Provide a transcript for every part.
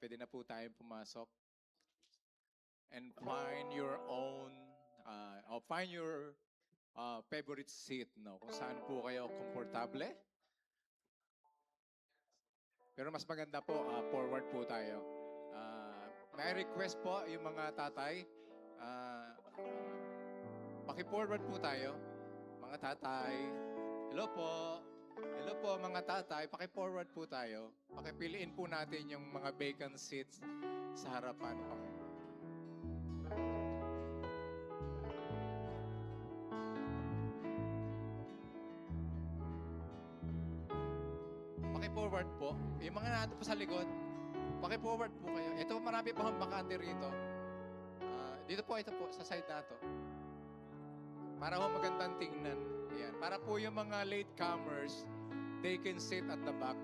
pwede na po tayong pumasok and find your own, or find your favorite seat, no? Kung saan po kayo komportable. Pero mas maganda po, forward po tayo. May request po yung mga tatay. Paki-forward po tayo. Mga tatay. Hello po. Hello po mga tatay. Paki-forward po tayo. Pakipiliin po natin yung mga vacant seats sa harapan. Paki-forward po. Yung mga nato po sa likod, paki-forward po kayo. Ito, marami pa akong bakante rito. Dito po, ito po, sa side na to. Para ho magandang tingnan. Ayan. Para po yung mga latecomers, they can sit at the back.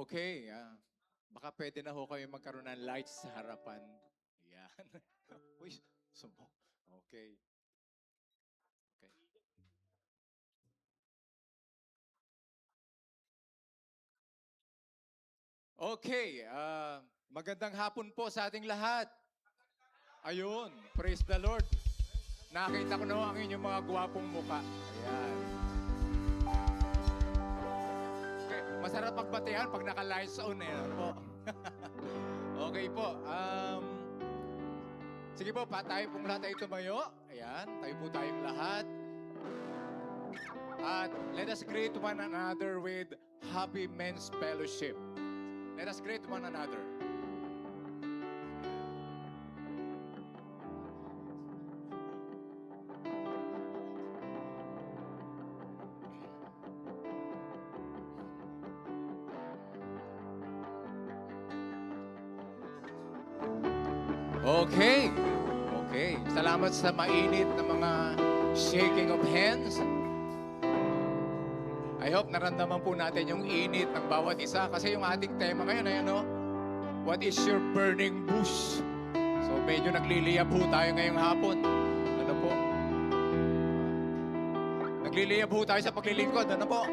Okay, baka pwede na ho kayo magkaroon ng lights sa harapan. Yan. Uy, sumo. Okay. Okay. Okay, magandang hapon po sa ating lahat. Ayun, praise the Lord. Nakita ko na ang inyong mga gwapong muka. Ayan. Masarap pagbatihan pag naka-lights on po. Okay po. Sige po, tayo pong lahat ay tumayo. Ayan, tayo po tayong lahat. At let us greet one another with Happy Men's Fellowship. Let us greet one another. Okay. Okay. Salamat sa mainit na mga shaking of hands. I hope naramdaman po natin yung init ng bawat isa kasi yung ating tema ngayon ay ano? What is your burning bush? So medyo nagliliyab po tayo ngayong hapon. Ano po? Nagliliyab po tayo sa paglilingkod. Ano po?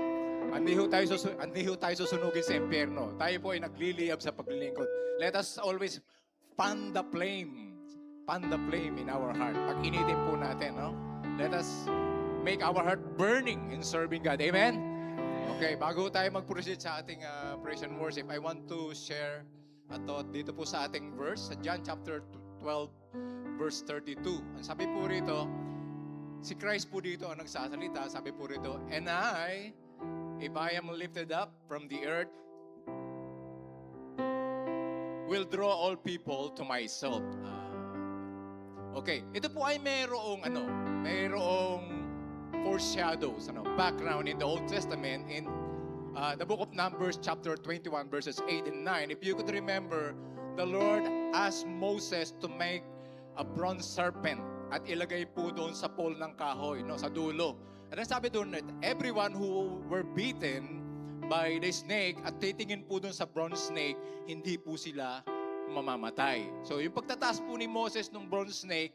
Hindi ho tayo susunugin sa impyerno. Tayo po ay nagliliyab sa paglilingkod. Let us always fan the flame in our heart. Pag-initin po natin, no? Let us make our heart burning in serving God. Amen? Okay, bago tayo mag-proceed sa ating praise and worship, I want to share a thought dito po sa ating verse, sa John chapter 12, verse 32. Ang sabi po rito, si Christ po dito ang nagsasalita, sabi po rito, and I, if I am lifted up from the earth, will draw all people to myself. Okay, ito po ay mayroong foreshadows, background in the Old Testament in the book of Numbers chapter 21 verses 8 and 9. If you could remember, the Lord asked Moses to make a bronze serpent at ilagay po doon sa pole ng kahoy, sa dulo. At sabi doon, everyone who were beaten by the snake at titingin po doon sa bronze snake, hindi po sila mamamatay. So yung pagtataas po ni Moses ng bronze snake,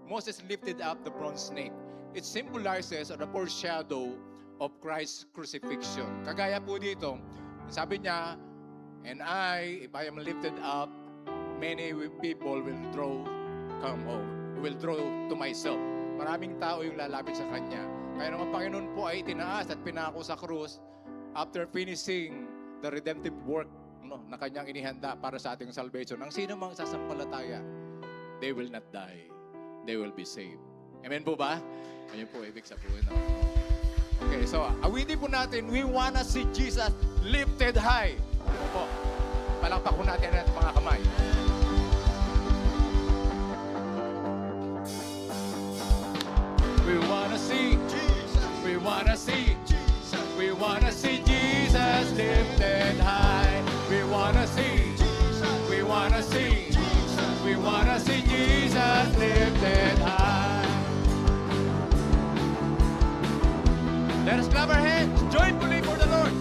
Moses lifted up the bronze snake. It symbolizes the foreshadow of Christ's crucifixion. Kagaya po dito, sabi niya, and I, if I am lifted up, many people will draw to myself. Maraming tao yung lalapit sa Kanya. Kaya naman Panginoon po ay tinaas at pinako sa krus after finishing the redemptive work na Kanyang inihanda para sa ating salvation. Ang sino mang sasampalataya, they will not die. They will be saved. Amen po ba? Ayun po, ibig sabihin. Okay, so awitin po natin, we wanna see Jesus lifted high. Ano po? Palakpak ko natin ang mga kamay. We wanna see, we wanna see, we wanna see Jesus lifted high. We wanna see, we wanna see, we wanna see Jesus lifted high. Let us clap our hands joyfully for the Lord.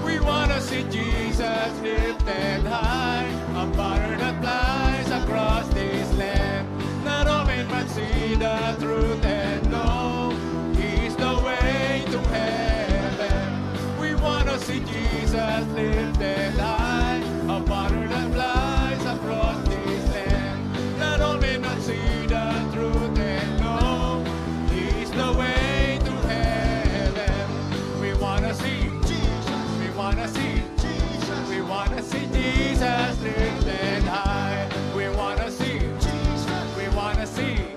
We wanna see Jesus lifted high, a banner that flies across this land. Not all men might see the truth and know He's the way to heaven. We wanna see Jesus lifted high, a banner that flies across this land. Not all men might see the truth and know He's the way to heaven. We wanna see, we wanna see, we wanna see Jesus lifted high. We wanna see, we wanna see,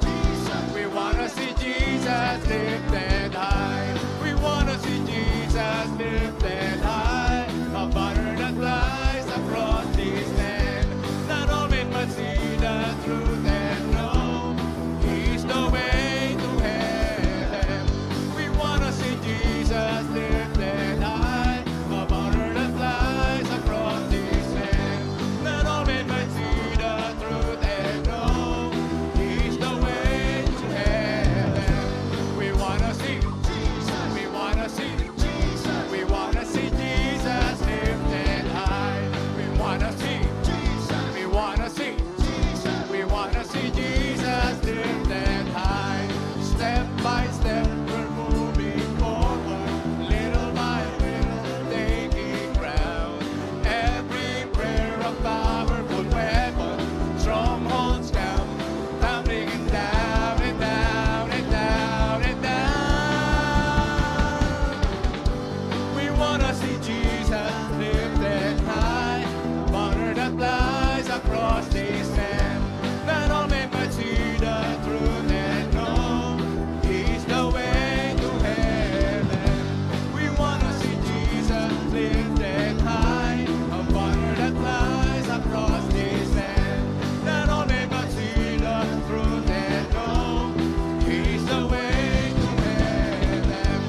we wanna see Jesus lifted high. We wanna see Jesus lifted high, a banner that flies across this land. Not all men must see the truth and know He's the way to heaven. We wanna see Jesus lifted high, a banner that flies across this land. Not all men must see the truth and know He's the way to heaven. We wanna see, we wanna see, we wanna see Jesus lifted high. We wanna see, we wanna see, we wanna see Jesus lifted high. Step by step we're moving forward, little by little taking ground. Every prayer a powerful weapon, strongholds down, tumbling and down and down and down and down. We wanna see Jesus lifted high, banner that flies across this land. That all men might see the truth and know He's the way to heaven. We wanna see Jesus lifted high, a banner that flies across this land. That all men might see the truth and know He's the way to heaven.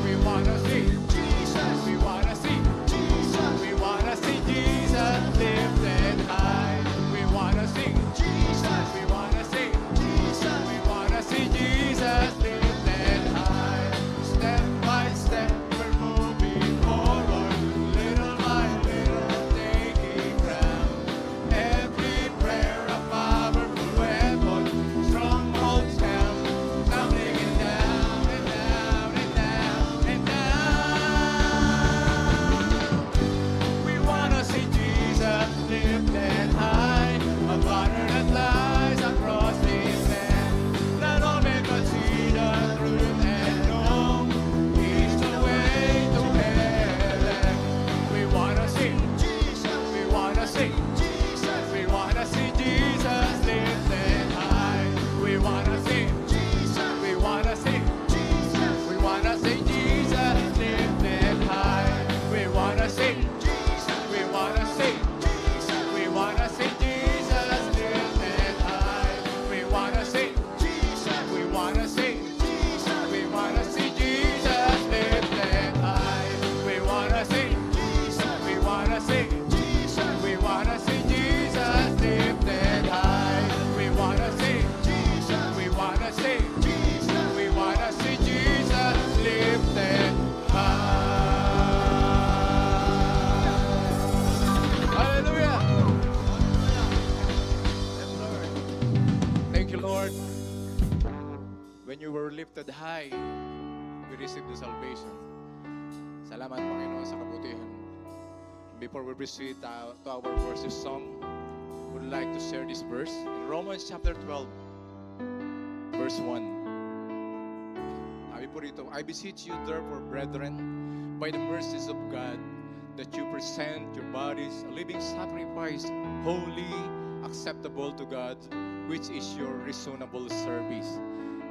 We wanna see Jesus, we wanna see Jesus, we wanna see Jesus lifted high. We wanna see Jesus, we wanna see Jesus, we wanna see Jesus lifted high. Step by step we're moving forward, little by little taking ground. Every prayer a powerful weapon, strongholds down, tumbling and down and down and down and down. We wanna see Jesus lifted high, a banner that flies across this land. Not all men but see the truth and know He's the way to heaven. We wanna see Jesus, we wanna see Jesus, we wanna see Jesus lifted high. We wanna see Jesus, we wanna see Jesus, we wanna see Jesus lifted high. We wanna see Jesus, we wanna see Jesus, we wanna see Jesus lifted high. We wanna see Jesus, we wanna see Jesus, we wanna see Jesus lifted high. We wanna see Jesus, we wanna see Jesus, we wanna see Jesus lifted high. We wanna see Jesus, we wanna see Jesus, we wanna see Jesus lifted high. Hallelujah. Yes, Lord. Thank you, Lord. When you were lifted high, we received the salvation. Salamat, Panginoon, sa kabutihan. Before we proceed to our worship song, we would like to share this verse in Romans chapter 12, verse 1. Sabi po rito, I beseech you therefore, brethren, by the mercies of God, that you present your bodies a living sacrifice, holy, acceptable to God, which is your reasonable service.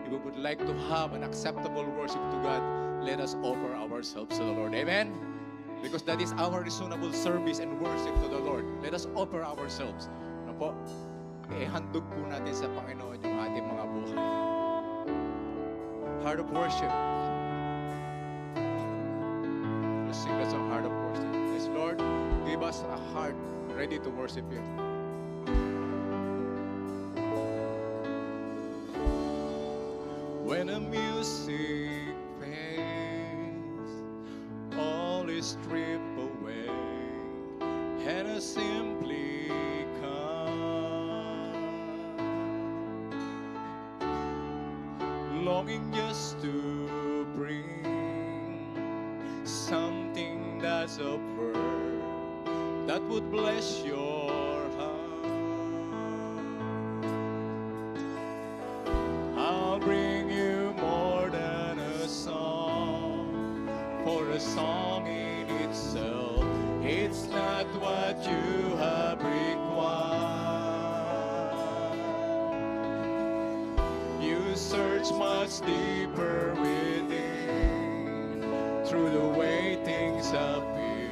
if we would like to have an acceptable worship to God, let us offer ourselves to the Lord. Amen? Because that is our reasonable service and worship to the Lord. Let us offer ourselves. Ano po? Handog po natin sa Panginoon yung ating mga buhay. Heart of worship. Let's sing that song, Heart of worship. Yes, Lord, give us a heart ready to worship You. When the music fades, all is stripped away, and I simply come, longing just to bring something that's of worth that would bless Your heart. I'll bring You more than a song, for a song in itself, it's not what You have required. You search much deeper within, through the way things appear.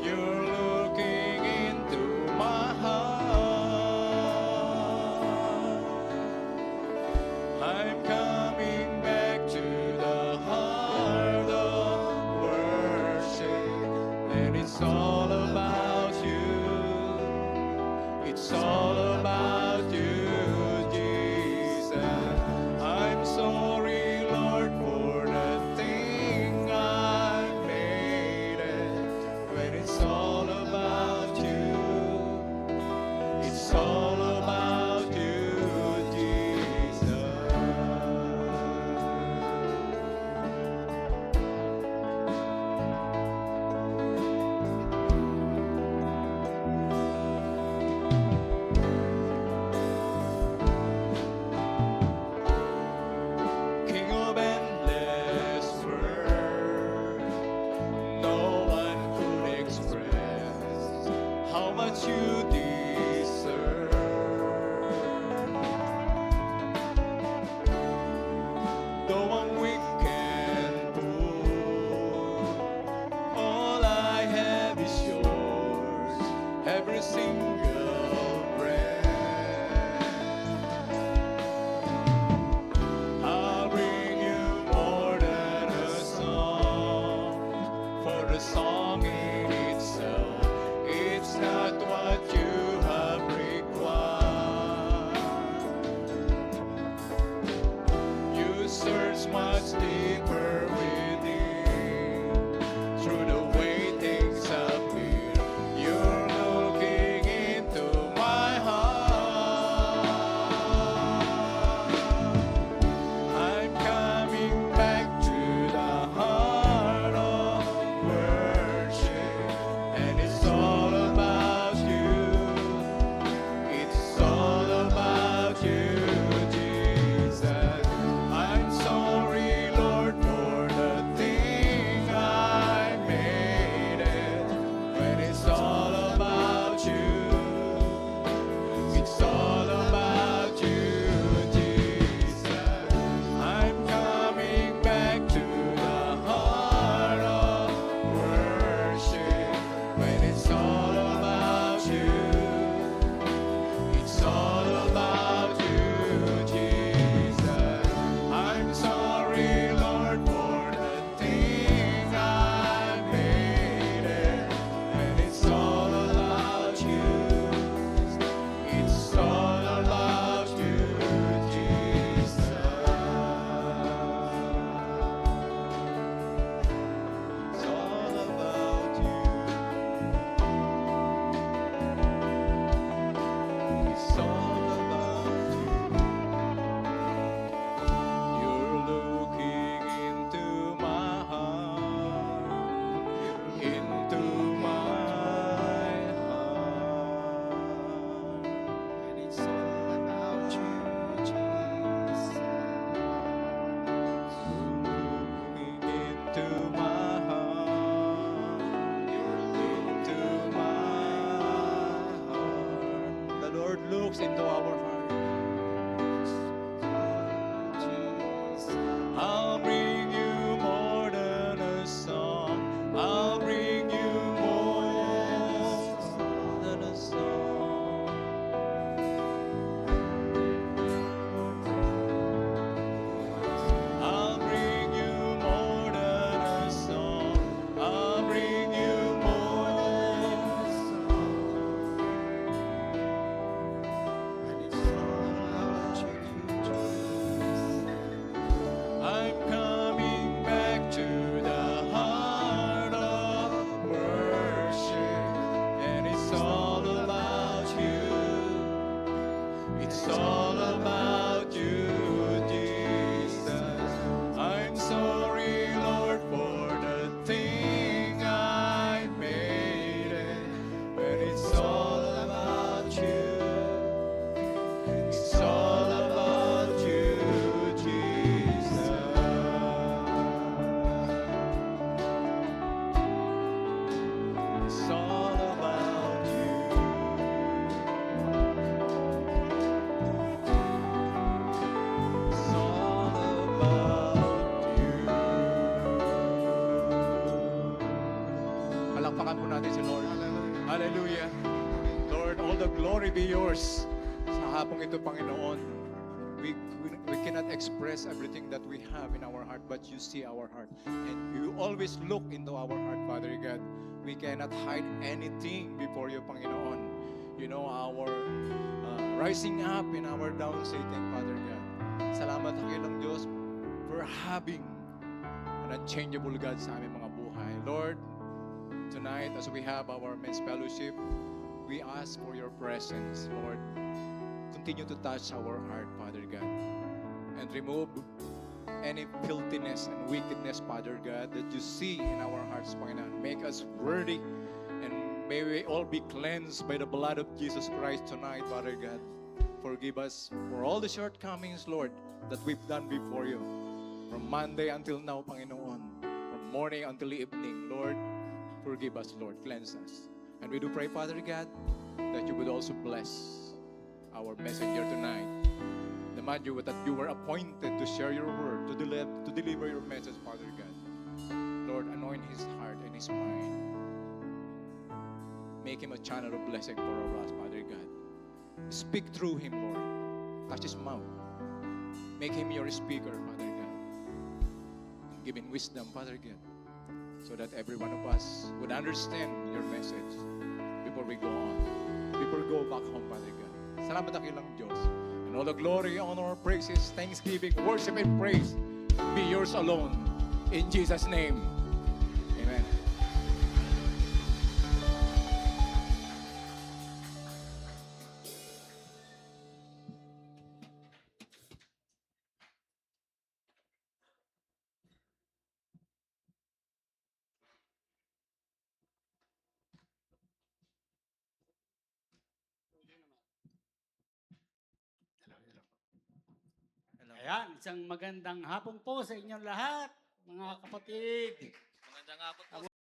You're looking into my heart. I'm coming back to the heart of worship, and it's all about You. It's all about You, Jesus. I'm sorry, Lord, for the thing I made it. Hallelujah. Lord, all the glory be yours. Sa hapong ito, Panginoon, we cannot express everything that we have in our heart, but you see our heart. And you always look into our heart, Father God. We cannot hide anything before you, Panginoon. You know our rising up in our down sitting, Father God. Salamat sa kilang Diyos for having an unchangeable God sa aming mga buhay. Lord, tonight as we have our men's fellowship, we ask for your presence, Lord. Continue to touch our heart, Father God, and remove any filthiness and wickedness, Father God, that you see in our hearts, Panginoon. Make us worthy, and may we all be cleansed by the blood of Jesus Christ tonight, Father God. Forgive us for all the shortcomings, Lord, that we've done before you. From Monday until now, Panginoon. From morning until evening, Lord, forgive us, Lord. Cleanse us. And we do pray, Father God, that you would also bless our messenger tonight. The man that you were appointed to share your word, to deliver your message, Father God. Lord, anoint his heart and his mind. Make him a channel of blessing for us, Father God. Speak through him, Lord. Touch his mouth. Make him your speaker, Father God. And give him wisdom, Father God, so that every one of us would understand your message before we go on, before we go back home, Father God. Salamat ang ilang Diyos. And all the glory, honor, praises, thanksgiving, worship, and praise be yours alone. In Jesus' name, amen. Ayan, isang magandang hapon po sa inyong lahat, mga kapatid. Magandang hapon po,